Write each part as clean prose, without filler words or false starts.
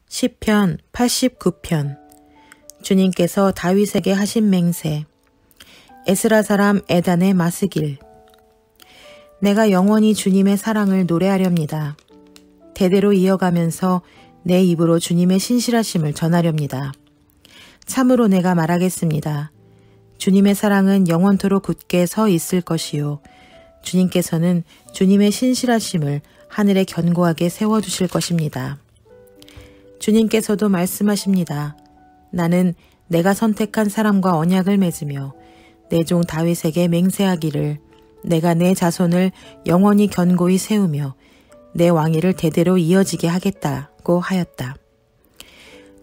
시편 89편. 주님께서 다윗에게 하신 맹세. 에스라 사람 에단의 마스길. 내가 영원히 주님의 사랑을 노래하렵니다. 대대로 이어가면서 내 입으로 주님의 신실하심을 전하렵니다. 참으로 내가 말하겠습니다. 주님의 사랑은 영원토록 굳게 서 있을 것이요. 주님께서는 주님의 신실하심을 하늘에 견고하게 세워두실 것입니다. 주님께서도 말씀하십니다. 나는 내가 선택한 사람과 언약을 맺으며 내 종 다윗에게 맹세하기를 내가 내 자손을 영원히 견고히 세우며 내 왕위를 대대로 이어지게 하겠다고 하였다.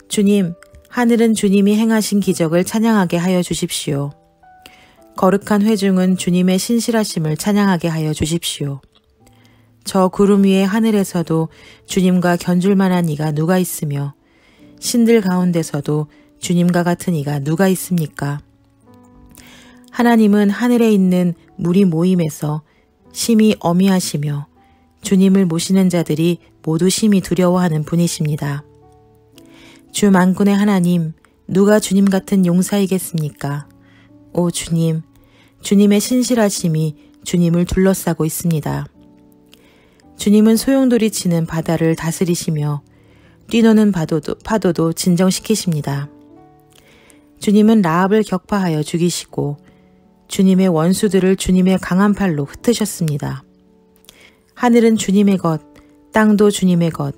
주님, 하늘은 주님이 행하신 기적을 찬양하게 하여 주십시오. 거룩한 회중은 주님의 신실하심을 찬양하게 하여 주십시오. 저 구름 위의 하늘에서도 주님과 견줄 만한 이가 누가 있으며 신들 가운데서도 주님과 같은 이가 누가 있습니까? 하나님은 하늘에 있는 무리 모임에서 심히 어미하시며 주님을 모시는 자들이 모두 심히 두려워하는 분이십니다. 주 만군의 하나님, 누가 주님 같은 용사이겠습니까? 오 주님, 주님의 신실하심이 주님을 둘러싸고 있습니다. 주님은 소용돌이 치는 바다를 다스리시며 뛰노는 파도도 진정시키십니다. 주님은 라합을 격파하여 죽이시고 주님의 원수들을 주님의 강한 팔로 흩으셨습니다. 하늘은 주님의 것, 땅도 주님의 것,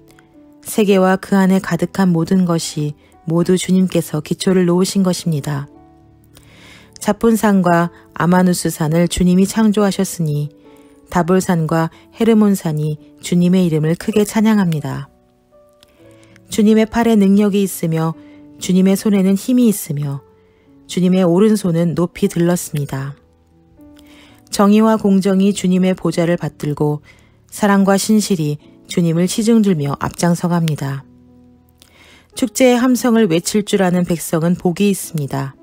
세계와 그 안에 가득한 모든 것이 모두 주님께서 기초를 놓으신 것입니다. 자폰산과 아마누스산을 주님이 창조하셨으니 다볼산과 헤르몬산이 주님의 이름을 크게 찬양합니다. 주님의 팔에 능력이 있으며 주님의 손에는 힘이 있으며 주님의 오른손은 높이 들렀습니다. 정의와 공정이 주님의 보좌를 받들고 사랑과 신실이 주님을 시중들며 앞장서갑니다. 축제의 함성을 외칠 줄 아는 백성은 복이 있습니다.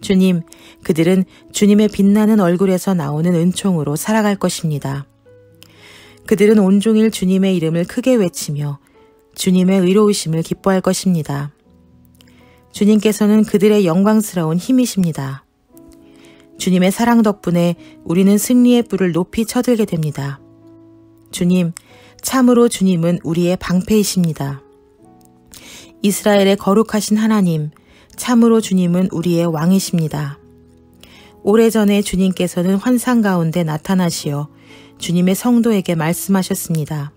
주님, 그들은 주님의 빛나는 얼굴에서 나오는 은총으로 살아갈 것입니다. 그들은 온종일 주님의 이름을 크게 외치며 주님의 의로우심을 기뻐할 것입니다. 주님께서는 그들의 영광스러운 힘이십니다. 주님의 사랑 덕분에 우리는 승리의 뿔을 높이 쳐들게 됩니다. 주님, 참으로 주님은 우리의 방패이십니다. 이스라엘의 거룩하신 하나님, 참으로 주님은 우리의 왕이십니다. 오래전에 주님께서는 환상 가운데 나타나시어 주님의 성도에게 말씀하셨습니다.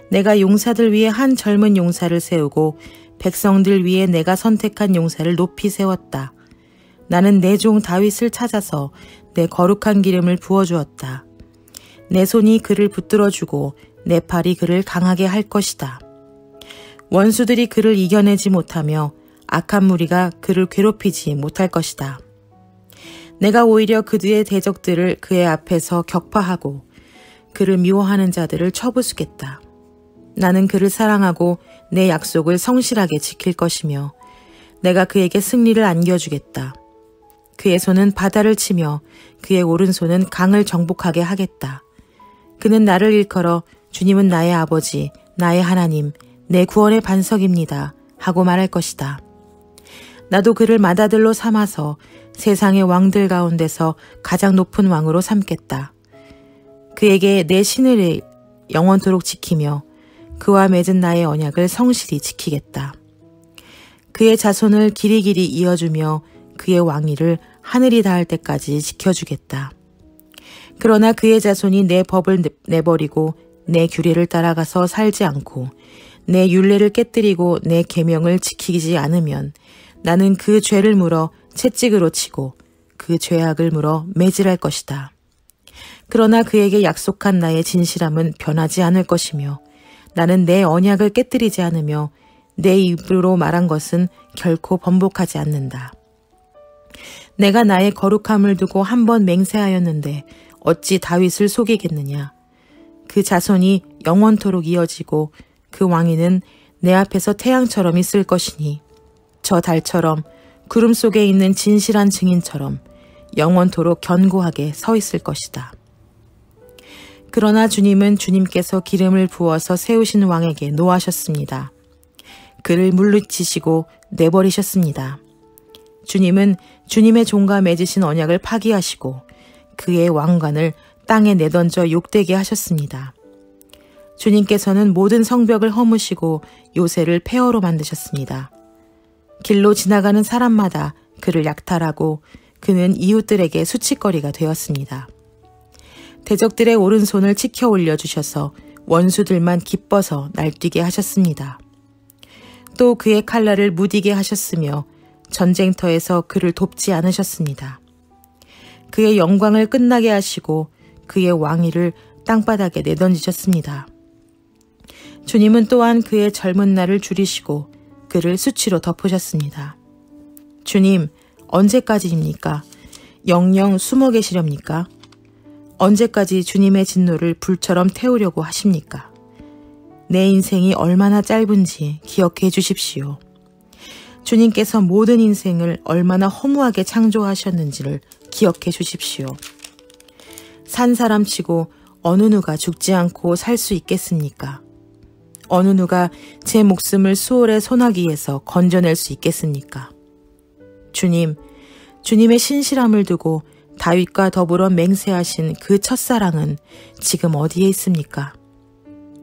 내가 용사들 위에 한 젊은 용사를 세우고 백성들 위에 내가 선택한 용사를 높이 세웠다. 나는 내 종 다윗을 찾아서 내 거룩한 기름을 부어주었다. 내 손이 그를 붙들어주고 내 팔이 그를 강하게 할 것이다. 원수들이 그를 이겨내지 못하며 악한 무리가 그를 괴롭히지 못할 것이다. 내가 오히려 그의 대적들을 그의 앞에서 격파하고 그를 미워하는 자들을 쳐부수겠다. 나는 그를 사랑하고 내 약속을 성실하게 지킬 것이며 내가 그에게 승리를 안겨주겠다. 그의 손은 바다를 치며 그의 오른손은 강을 정복하게 하겠다. 그는 나를 일컬어 주님은 나의 아버지, 나의 하나님, 내 구원의 반석입니다 하고 말할 것이다. 나도 그를 맏아들로 삼아서 세상의 왕들 가운데서 가장 높은 왕으로 삼겠다. 그에게 내 신을 영원토록 지키며 그와 맺은 나의 언약을 성실히 지키겠다. 그의 자손을 길이길이 이어주며 그의 왕위를 하늘이 닿을 때까지 지켜주겠다. 그러나 그의 자손이 내 법을 내버리고 내 규례를 따라가서 살지 않고 내 율례를 깨뜨리고 내 계명을 지키지 않으면 나는 그 죄를 물어 채찍으로 치고 그 죄악을 물어 매질할 것이다. 그러나 그에게 약속한 나의 진실함은 변하지 않을 것이며 나는 내 언약을 깨뜨리지 않으며 내 입으로 말한 것은 결코 번복하지 않는다. 내가 나의 거룩함을 두고 한 번 맹세하였는데 어찌 다윗을 속이겠느냐. 그 자손이 영원토록 이어지고 그 왕위는 내 앞에서 태양처럼 있을 것이니 저 달처럼 구름 속에 있는 진실한 증인처럼 영원토록 견고하게 서 있을 것이다. 그러나 주님은 주님께서 기름을 부어서 세우신 왕에게 노하셨습니다. 그를 물리치시고 내버리셨습니다. 주님은 주님의 종과 맺으신 언약을 파기하시고 그의 왕관을 땅에 내던져 욕되게 하셨습니다. 주님께서는 모든 성벽을 허무시고 요새를 폐허로 만드셨습니다. 길로 지나가는 사람마다 그를 약탈하고 그는 이웃들에게 수치거리가 되었습니다. 대적들의 오른손을 치켜 올려주셔서 원수들만 기뻐서 날뛰게 하셨습니다. 또 그의 칼날을 무디게 하셨으며 전쟁터에서 그를 돕지 않으셨습니다. 그의 영광을 끝나게 하시고 그의 왕위를 땅바닥에 내던지셨습니다. 주님은 또한 그의 젊은 날을 줄이시고 그를 수치로 덮으셨습니다. 주님, 언제까지입니까? 영영 숨어 계시렵니까? 언제까지 주님의 진노를 불처럼 태우려고 하십니까? 내 인생이 얼마나 짧은지 기억해 주십시오. 주님께서 모든 인생을 얼마나 허무하게 창조하셨는지를 기억해 주십시오. 산 사람치고 어느 누가 죽지 않고 살 수 있겠습니까? 어느 누가 제 목숨을 수월의 소나기에서 건져낼 수 있겠습니까? 주님, 주님의 신실함을 두고 다윗과 더불어 맹세하신 그 첫사랑은 지금 어디에 있습니까?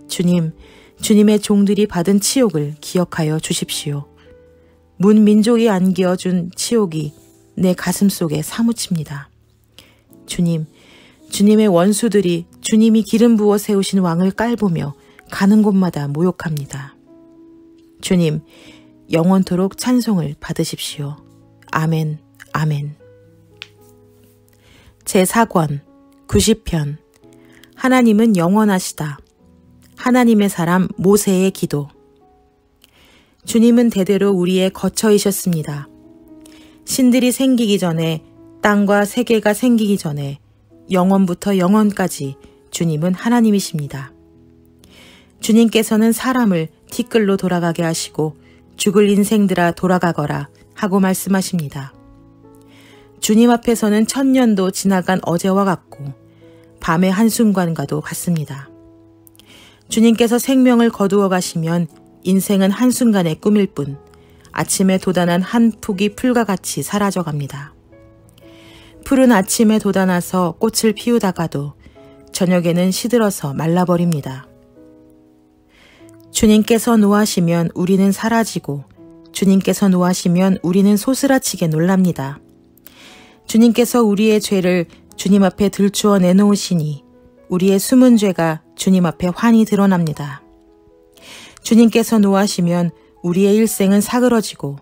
주님, 주님의 종들이 받은 치욕을 기억하여 주십시오. 문 민족이 안겨준 치욕이 내 가슴 속에 사무칩니다. 주님, 주님의 원수들이 주님이 기름 부어 세우신 왕을 깔보며 가는 곳마다 모욕합니다. 주님, 영원토록 찬송을 받으십시오. 아멘, 아멘. 제4권 90편 하나님은 영원하시다. 하나님의 사람 모세의 기도. 주님은 대대로 우리의 거처이셨습니다. 신들이 생기기 전에, 땅과 세계가 생기기 전에 영원부터 영원까지 주님은 하나님이십니다. 주님께서는 사람을 티끌로 돌아가게 하시고 죽을 인생들아 돌아가거라 하고 말씀하십니다. 주님 앞에서는 천년도 지나간 어제와 같고 밤의 한순간과도 같습니다. 주님께서 생명을 거두어 가시면 인생은 한순간의 꿈일 뿐 아침에 돋아난 한 푹이 풀과 같이 사라져 갑니다. 풀은 아침에 돋아나서 꽃을 피우다가도 저녁에는 시들어서 말라버립니다. 주님께서 노하시면 우리는 사라지고 주님께서 노하시면 우리는 소스라치게 놀랍니다. 주님께서 우리의 죄를 주님 앞에 들추어 내놓으시니 우리의 숨은 죄가 주님 앞에 환히 드러납니다. 주님께서 노하시면 우리의 일생은 사그러지고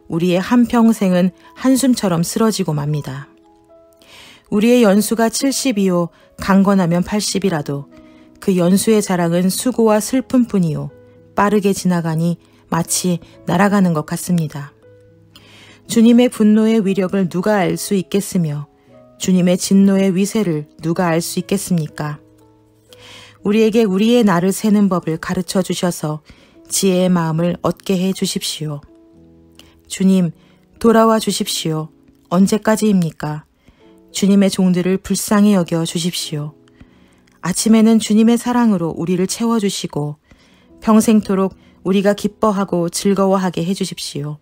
우리의 한평생은 한숨처럼 쓰러지고 맙니다. 우리의 연수가 70이요 강건하면 80이라도 그 연수의 자랑은 수고와 슬픔뿐이요 빠르게 지나가니 마치 날아가는 것 같습니다. 주님의 분노의 위력을 누가 알 수 있겠으며 주님의 진노의 위세를 누가 알 수 있겠습니까? 우리에게 우리의 날을 세는 법을 가르쳐 주셔서 지혜의 마음을 얻게 해 주십시오. 주님, 돌아와 주십시오. 언제까지입니까? 주님의 종들을 불쌍히 여겨 주십시오. 아침에는 주님의 사랑으로 우리를 채워주시고 평생토록 우리가 기뻐하고 즐거워하게 해주십시오.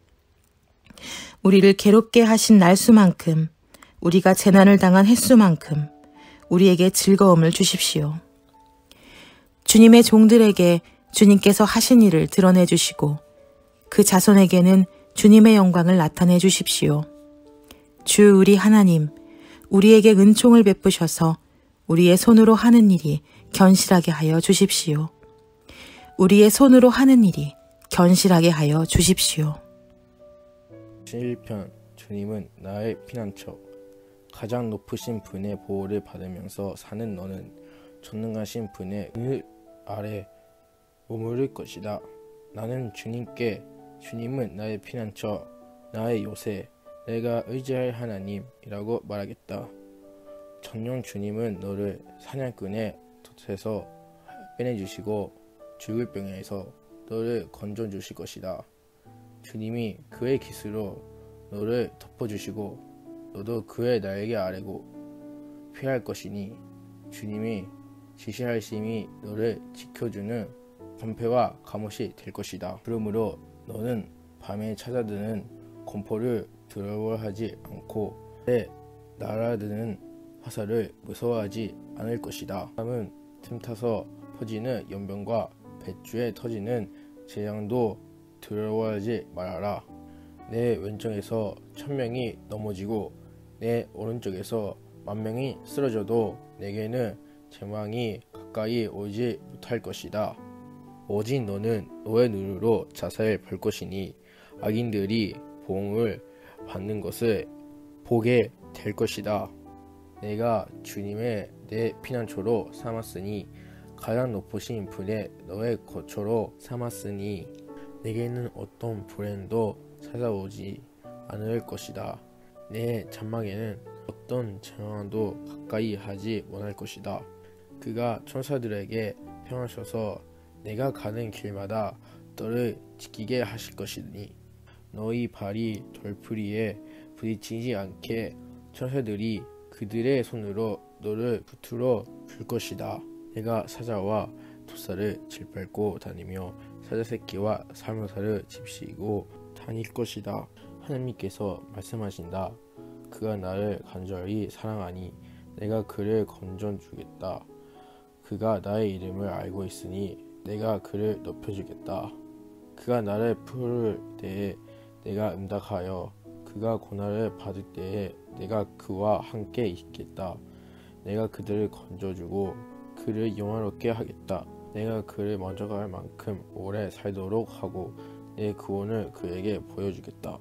우리를 괴롭게 하신 날수만큼 우리가 재난을 당한 횟수만큼 우리에게 즐거움을 주십시오. 주님의 종들에게 주님께서 하신 일을 드러내 주시고 그 자손에게는 주님의 영광을 나타내 주십시오. 주 우리 하나님, 우리에게 은총을 베푸셔서 우리의 손으로 하는 일이 견실하게 하여 주십시오. 우리의 손으로 하는 일이 견실하게 하여 주십시오. 11편 주님은 나의 피난처. 가장 높으신 분의 보호를 받으면서 사는 너는 전능하신 분의 그 아래 머무를 것이다. 나는 주님은 나의 피난처, 나의 요새, 내가 의지할 하나님이라고 말하겠다. 정녕 주님은 너를 사냥꾼의 덫에서 빼내주시고 죽을 병에서 너를 건져주실 것이다. 주님이 그의 깃으로 너를 덮어주시고 너도 그의 날개 아래고 피할 것이니 주님이 지시하심이 너를 지켜주는 방패와 감옷이 될 것이다. 그러므로 너는 밤에 찾아드는 공포를 두려워하지 않고 내 날아드는 화살을 무서워하지 않을 것이다. 사람은 틈타서 퍼지는 연병과 배추에 터지는 재앙도 두려워하지 말아라. 내 왼쪽에서 1000명이 넘어지고 내 오른쪽에서 10,000명이 쓰러져도 내게는 재앙이 가까이 오지 못할 것이다. 오직 너는 너의 눈으로 자살을 볼 것이니 악인들이 보응을 받는 것을 보게 될 것이다. 내가 주님의 내 피난처로 삼았으니 가장 높으신 분의 너의 거처로 삼았으니 내게는 어떤 불행도 찾아오지 않을 것이다. 내 장막에는 어떤 재앙도 가까이 하지 못할 것이다. 그가 천사들에게 평하셔서 내가 가는 길마다 너를 지키게 하실 것이니 너희 발이 돌풀이에 부딪히지 않게 천사들이 그들의 손으로 너를 붙들어 줄 것이다. 내가 사자와 독사를 짓밟고 다니며 사자새끼와 살모사를 집시고 다닐 것이다. 하나님께서 말씀하신다. 그가 나를 간절히 사랑하니 내가 그를 건져주겠다. 그가 나의 이름을 알고 있으니 내가 그를 높여주겠다. 그가 나를 부를 때에 내가 응답하여 그가 고난을 받을 때에 내가 그와 함께 있겠다. 내가 그들을 건져주고 그를 영화롭게 하겠다. 내가 그를 먼저 갈 만큼 오래 살도록 하고 내 구원을 그에게 보여주겠다.